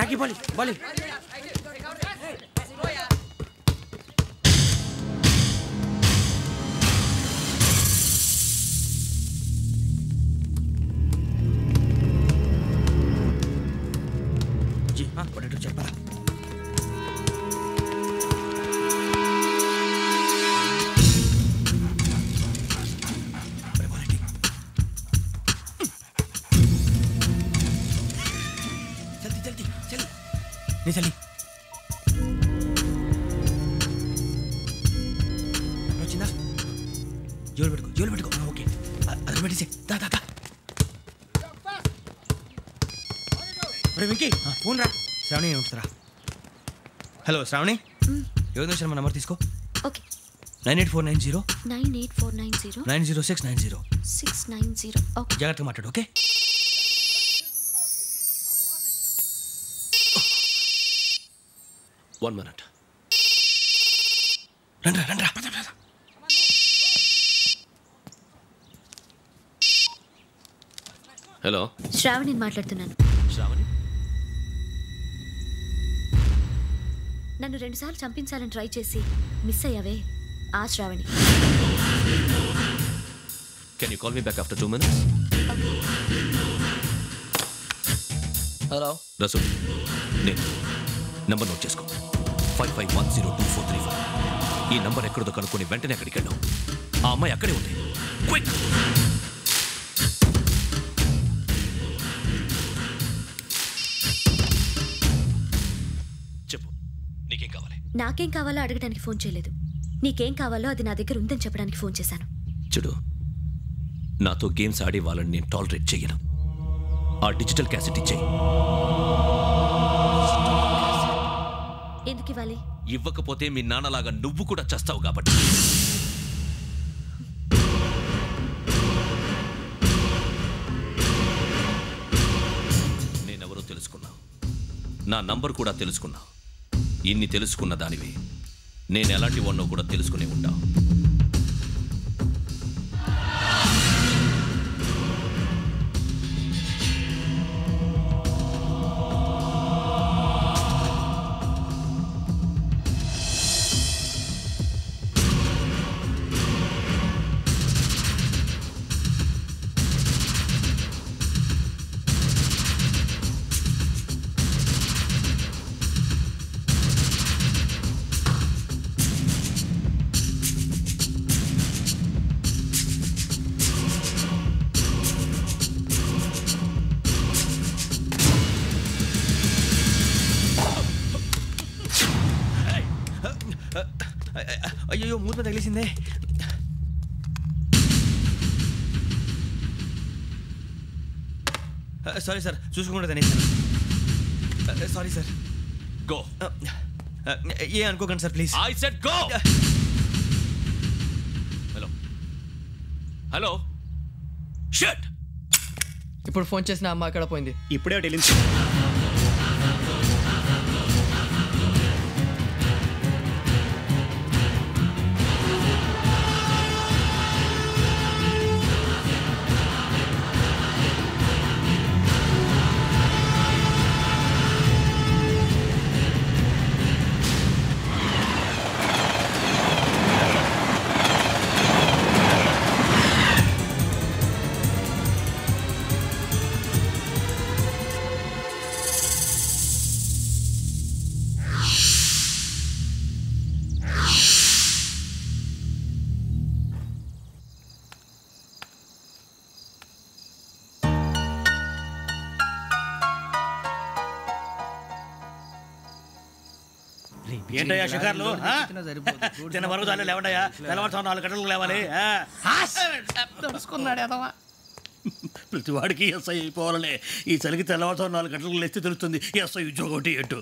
నాకు Bali Bali పడేటో చెప్పరా चली వచ్చిందా జోలు పెట్టుకో ఓకే అది పెట్టేసి దా వెంకీ ఫోన్ రా శ్రావణి ఉంటుందిరా హలో శ్రావణి యోగేంద్ర శర్మ నంబర్ తీసుకో ఓకే 98490 98490 90690 ఓకే జాగ్రత్తగా మాట్లాడు ఓకే One minute. రండ్రా హలో శ్రావణి మాట్లాడుతున్నాను. శ్రావణి నన్ను 2 సార్లు చంపించాలని ట్రై చేసి మిస్ అయ్యావే ఆ Sravani. Can you call me back after 2 minutes? Hello Rasu నేను నంబర్ నోట్ చేసుకో 55102435. ఈ నంబర్ ఎక్కడో కనుక్కొని వెంటనే అక్కడికి వెళ్ళాం. ఆ అమ్మాయి అక్కడే ఉంది. క్విక్ చెప్పు నీకేం కావాలి? నాకేం కావాలో అడగడానికి ఫోన్ చేయలేదు. నీకేం కావాలో అది నా దగ్గర ఉందని చెప్పడానికి ఫోన్ చేశాను. చూడు నాతో గేమ్స్ ఆడే వాళ్ళని నేను టాలరేట్ చెయ్యను. ఆ డిజిటల్ క్యాసెట్ ఇచ్చేయి. ఎందుకు ఇవ్వాలి? ఇవ్వకపోతే మీ నాన్నలాగా నువ్వు కూడా చస్తావు కాబట్టి. నేనెవరో తెలుసుకున్నావు, నా నంబర్ కూడా తెలుసుకున్నావు. ఇన్ని తెలుసుకున్న దానివి నేను ఎలాంటి వాడినో కూడా తెలుసుకునే ఉంటావు. అయ్యో మూత తగిలేసిందే. సారీ సార్ చూసుకోకుండా తినేసాను. Sorry sir. గో. ఏ అనుకోకండి sir please. I said go. Hello hello shut. ఇప్పుడు ఫోన్ చేసిన అమ్మ అక్కడ పోయింది. ఇప్పుడే వెళ్ళింది. ఏంటయ్యా షికార్లు? తిన్న వరకు దాన్ని లేవండయ్యా. తెల్లవారుతో 4 గంటలకు లేవాలి. తెలుసుకున్నాడు ఎదవా. ప్రతి వాడికి ఎస్ఐ అయిపోవాలనే. ఈ చలికి తెల్లవారుతో 4 గంటలకు లేస్తే తెలుస్తుంది ఎస్ఐ ఉద్యోగం ఒకటి ఎట్టు.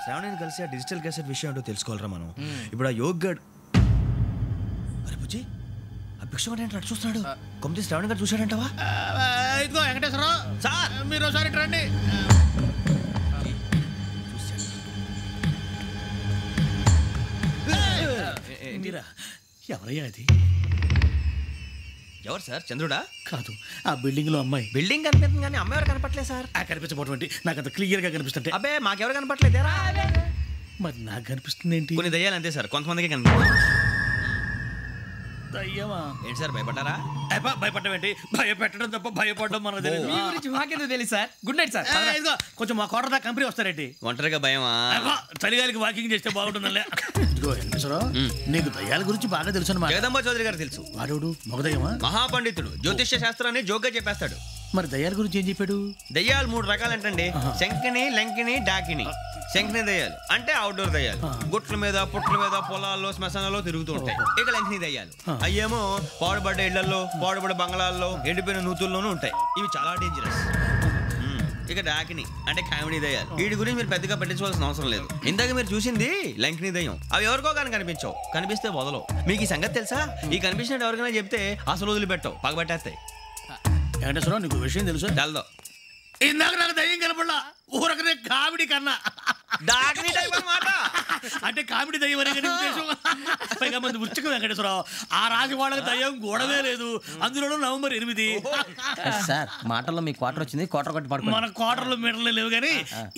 శ్రావణిని కలిసి ఆ డిజిటల్ క్యాసెట్ విషయం ఏంటో తెలుసుకోవాలరా మనం. ఇప్పుడు ఆ యోగ్గడ్ అరే బుజ్జి ఆ భిక్షం అంటే అటు చూస్తున్నాడు. కొమ్మతి శ్రావణి గారు చూశాడంటావా? ఇదిగో వెంకటేశ్వరరావు సార్, మీరు ఒకసారి రండి. మీరా ఎవరయ్యా అది? ఎవరు సార్? చంద్రుడా? కాదు, ఆ బిల్డింగ్ లో అమ్మాయి. బిల్డింగ్ కనిపిస్తుంది కానీ అమ్మాయి ఎవరు కనపట్లేదు సార్. కనిపించబోటువంటి నాకు అంత క్లియర్ గా కనిపిస్తుంటే. అబ్బే మాకెవరు కనపట్లేదేరా? మరి నాకు కనిపిస్తుంది ఏంటి? కొన్ని దయ్యాలు అంతే సార్, కొంతమందికి కనిపిస్తుంది. దయ్యమా? ఏంటి సార్ భయపడ్డారా? భయపడడం ఏంటి? భయపెట్టడం తప్ప భయపడడం మనకు తెలియదు. మీ గురించి మాకేదో తెలుసు సార్. Good night sir. ఇదిగో కొంచెం మా కోట దాకా కంపెనీ వస్తారేంటి? ఒంటరిగా భయమా? చలిగాలికి వాకింగ్ చేస్తే బాగుంటుందిలే. ఇదిగో వెంకటేశ్వరరావు, నీకు దయ్యాల గురించి బాగా తెలుసు అన్నమాట. జగదంబ చౌదరి గారు తెలుసు. వాడు మగదయ్యమా? మహాపండితుడు, జ్యోతిష్య శాస్త్రాన్ని జోగ్గా చెప్పేస్తాడు. మరి దయ్యాల గురించి ఏం చెప్పాడు? దయ్యాలు 3 రకాలు అంటండి. శంకిని, లంకిని, డాకిని. శంకిని దయ్యాలు అంటే అవుట్డోర్ దయ్యాలు, గుట్ల మీద పుట్ల మీద పొలాల్లో శ్మశానాల్లో తిరుగుతూ ఉంటాయి. ఇక లంకిని దయ్యాలు అయ్యేమో పాడుబడ్డ ఇళ్లలో, పాడుబడ్డ బంగ్లాల్లో, ఎండిపోయిన నూతుల్లోనూ ఉంటాయి. ఇవి చాలా డేంజరస్. ఇక డాకిని అంటే కామెడీ దయ్యాలు. వీటి గురించి మీరు పెద్దగా పట్టించుకోవాల్సిన అవసరం లేదు. ఇందాక మీరు చూసింది లంకిని దయ్యం. అవి ఎవరికో కానీ కనిపించవు, కనిపిస్తే వదలవు. మీకు ఈ సంగతి తెలుసా? ఈ కనిపించినట్టు ఎవరికైనా చెప్తే అసలు వదిలిపెట్టవు, పగబట్టేస్తాయి. వెంకటేశ్వరరావు, నీకు విషయం తెలుసు? డల్దో ఇందాక నాకు దయ్యం కనపడలా, ఊరకనే కామెడీ కన్నా. డాకిని టైప్ అన్నమాట. అంటే కామెడీ దయ్యం అనే ఉద్దేశం. పైగా మంది ఉచ్చకం వెంకటేశ్వరరావు. ఆ రాజు వాళ్ళకి దయ్యం గొడవే లేదు, అందులోనూ నవంబర్ 8. సార్ మాటల్లో మీ క్వార్టర్ వచ్చింది, క్వార్టర్ కొట్టి పడుకో. మన క్వార్టర్లో మీటర్లు లేవు కానీ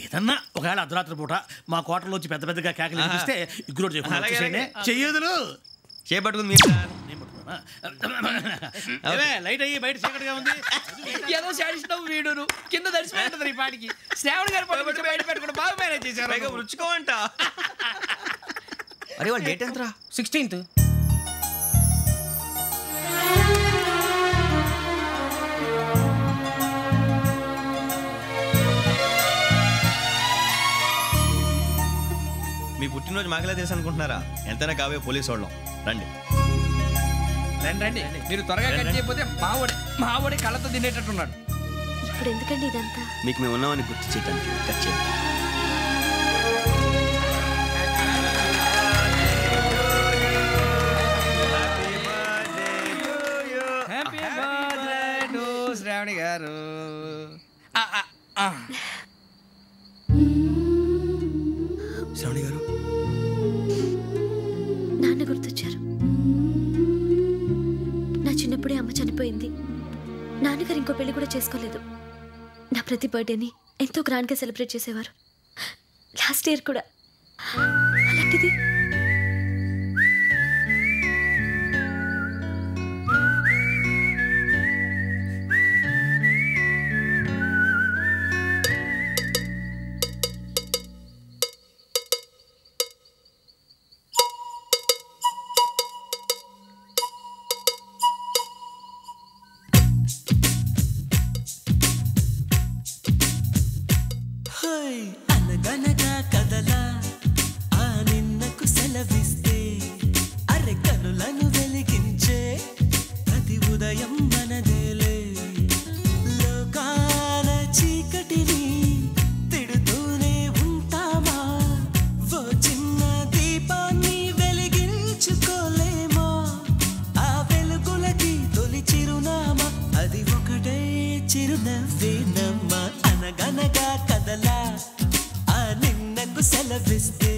ఏదన్నా ఒకవేళ అర్ధరాత్రి పూట మా క్వార్టర్లో వచ్చి పెద్ద పెద్దగా కేకలు వినిపిస్తే ఇగ్గురు చెయ్యదులు చేపట్టుకుంది మీరు. లైట్ అయ్యి బయట చీకటిగా ఉంది. ఏదో శాడిస్తావు వీడును కింద దర్శనం ఈ పాటికి. శ్రావణ్ గారు పట్టుబట్టి బయట పెట్టుకుంటే బాగా మేనేజ్ చేశారు. రుచుకోమంట. అరే వాళ్ళు డేట్ ఎంతరా? 16th. మీ పుట్టినరోజు మాకలే తెలుసు అనుకుంటున్నారా? ఎంతైనా కావే పోలీసు వాళ్ళం. రండి రండి. మీరు త్వరగా కట్ చేయకపోతే మావడి కళ్ళతో తినేటట్టున్నాడు. ఇప్పుడు ఎందుకండి ఇదంతా? మీకు మేము ఉన్నామని గుర్తు చేయడానికి కట్ చేయండి. హ్యాపీ బర్త్డే టు శ్రావణి గారు. శ్రావణి గారు, నాన్న గుర్తొచ్చారు. నా చిన్నప్పుడే అమ్మ చనిపోయింది. నాన్నగారు ఇంకో పెళ్లి కూడా చేసుకోలేదు. నా ప్రతి బర్త్డేని ఎంతో గ్రాండ్గా సెలబ్రేట్ చేసేవారు. లాస్ట్ ఇయర్ కూడా. అలాంటిది అనగనగా కదలా ఆ నిన్నకు సెలవిస్తే అరె కనులను వెలిగించే ప్రతి ఉదయం మనదేలే. లోకాల చీకటిని తిడుతూనే ఉంటామా? ఓ చిన్న దీపాన్ని వెలిగించుకోలేమా? ఆ వెలుగులకి తొలి చిరునామా అది ఒకటే చిరునవ్వేనమ్మా. అనగనగా కదలా ఆ నిన్నకు సెలవిస్తే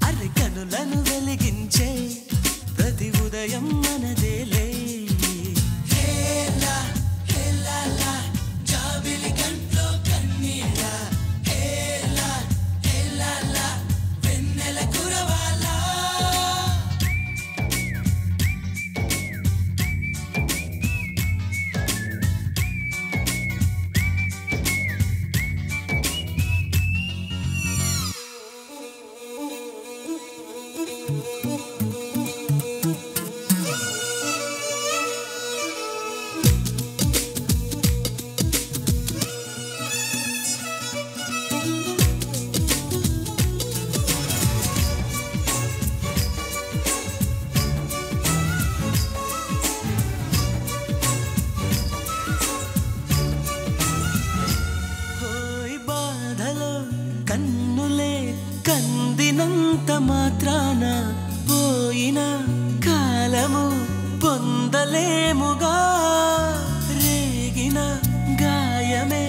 అరె కనులను వెలిగించే ప్రతి ఉదయం మనదేలే. హేలా హేలాలా జాబిలి కంట్లో కన్నీలా. హేలా హేలాలా వెన్నెల కురవాలా. కందినంత మాత్రాన పోయిన కాలము పొందలేముగా. రేగిన గాయమే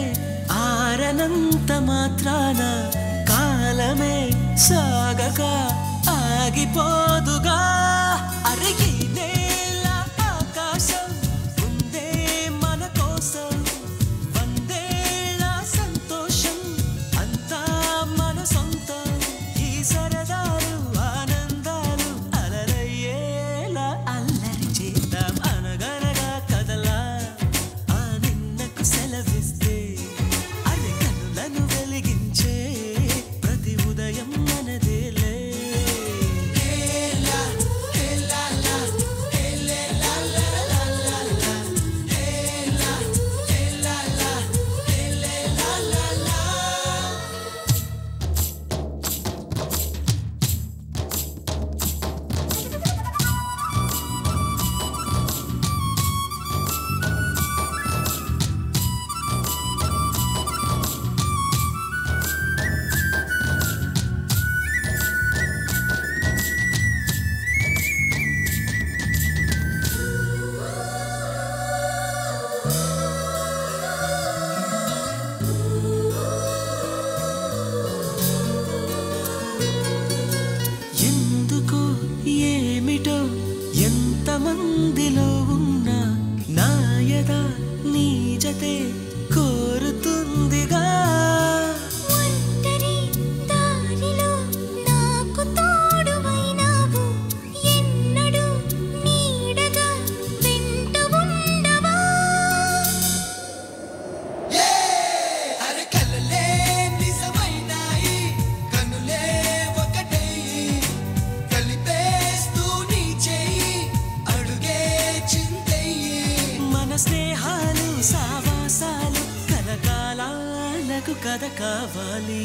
ఆరనంత మాత్రాన కాలమే సాగక ఆగిపోదుగా. కథ కావాలి.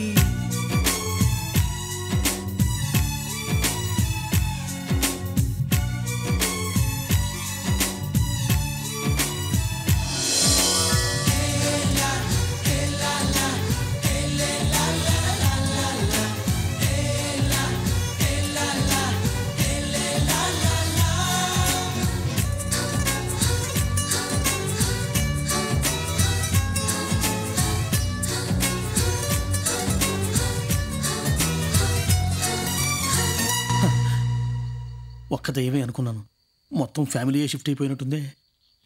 ఒక్క దయ్యమే అనుకున్నాను, మొత్తం ఫ్యామిలీ షిఫ్ట్ అయిపోయినట్టుందే.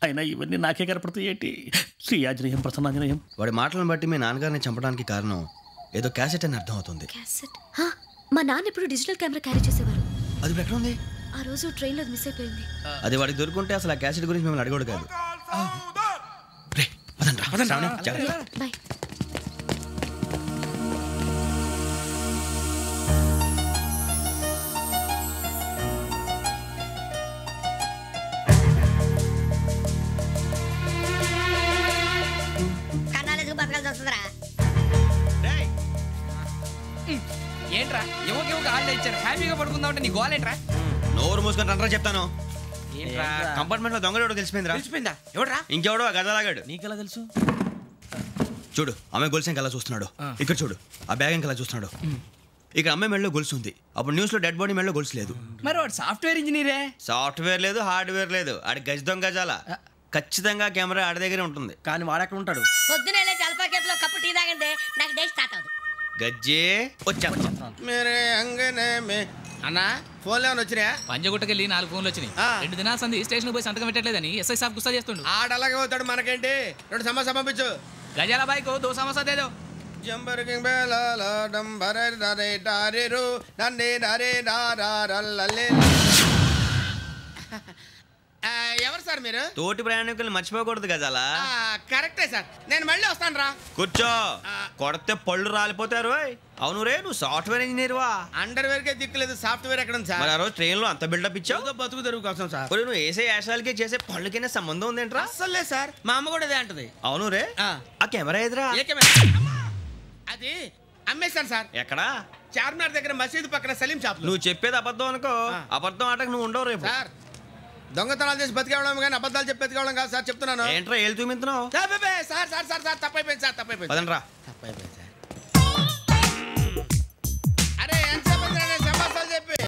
అయినా ఇవన్నీ నాకే కనపడతాయి ఏంటి? శ్రీ ఆంజనేయం ప్రసన్నాంజనేయం. వాడి మాటలను బట్టి మీ నాన్నగారిని చంపడానికి కారణం ఏదో క్యాసెట్ అని అర్థం అవుతుంది. క్యాసెట్? మా నాన్న ఇప్పుడు డిజిటల్ కెమెరా క్యారీ చేసేవారు. అది ఇప్పుడు ఎక్కడ ఉంది? ఆ రోజు ట్రైన్లో మిస్ అయిపోయింది. అది వాడికి దొరుకుంటే అసలు ఆ క్యాసెట్ గురించి మిమ్మల్ని అడగడు కాదు. రే, పదండ్రా. శ్రావణి, జాగ్రత్త. బాయ్. ఏంట్రా ఎవరికి హాలిడే ఇచ్చారు, హ్యాపీగా పడుకుందామంటే నీ గోల్ ఏంట్రా? నోరు మూసుకొని రండ్రా చెప్తాను. ఏంట్రా కంపార్ట్మెంట్ లో దొంగడు తెలిసిపోయిందిరా. తెలిసిపోయిందా? ఎవడ్రా? ఇంకెవడో ఆ గదలాగాడు. నీకెలా తెలుసు? చూడు, అమ్మాయి గొలుసు ఇంకలా చూస్తున్నాడు. ఇక్కడ చూడు, ఆ బ్యాగ్ ఇంకలా చూస్తున్నాడు. ఇక్కడ అమ్మాయి మెడలో గొలుసు ఉంది. అప్పుడు న్యూస్ లో డెడ్ బాడీ మెడలో గొలుసు లేదు. మరి వాడు సాఫ్ట్వేర్ ఇంజనీరే. సాఫ్ట్వేర్ లేదు, హార్డ్వేర్ లేదు. ఆడి గజ దొంగ గజాల. ఖచ్చితంగా కెమెరా ఆడి దగ్గరే ఉంటుంది. కానీ వాడెక్కడ ఉంటాడు? పొద్దునే లేచి అల్ఫా కేఫ్ లో కప్పు టీ తాగండి, నాకు డే స్టార్ట్ అవుతుంది. గజ్జే వచ్చా. అన్నా ఫోన్లో ఏమైనా వచ్చినాయా? పంజగుట్టకెళ్ళి 4 ఫోన్లు వచ్చినాయి. 2 దినాల సంది స్టేషన్ పోయి సంతకం పెట్టలేదని ఎస్ఐ సాబ్ గుస్తా చేస్తుండు. ఆడలాగే పోతాడు, మనకేంటి? 2 సమస్య పంపించు. గజాల బైక్ 2 సమస్య దేదో. జంబరకింగ్ బేలాల డంబరే నరే డారిరు నన్నే నరే నారారల్లలే. ఎవరు సార్ మీరు? తోటి ప్రయాణికుల్ని మర్చిపోకూడదు గజాల. కరెక్టే సార్, నేను మళ్ళీ వస్తాను రా. కూర్చో, కొడితే పళ్ళు రాలిపోతారు. అవును రే, నువ్వు సాఫ్ట్వేర్ ఇంజనీర్ వా? అండర్వేర్ కే దిక్కులేదు, సాఫ్ట్వేర్ ఎక్కడ ఉంది సార్? మరి ఆ రోజు ట్రైన్ లో అంత బిల్డప్ ఇచ్చావు. బతుకు తెరుగు కోసం సార్. నువ్వు వేసే యాశాలకి చేసే పళ్ళకైనా సంబంధం ఉందేంట్రా? అస్సలే సార్, మా అమ్మ కూడా అదే అంటది. అవును రే, ఆ కెమెరా ఎదురా? ఏ కెమెరా? అది అమ్మేశాను సార్. ఎక్కడా? చార్మినార్ దగ్గర మసీదు పక్కన సలీం షాప్. నువ్వు చెప్పేది అబద్ధం అనుకో. అబద్ధం ఆటకు నువ్వు ఉండవు రేపు. సార్, దొంగతనాలు చేసి బతికేవడం కానీ అబద్ధాలు చెప్పి బతికేవడం కాదు సార్, చెప్తున్నాను. ఏంట్రా ఏళ్ళు చూపించినావు? Sir sir sir sir sir తప్పైపోయింది సార్, తప్పైపోయింది. పదండ్రా. తప్పైపోయింది.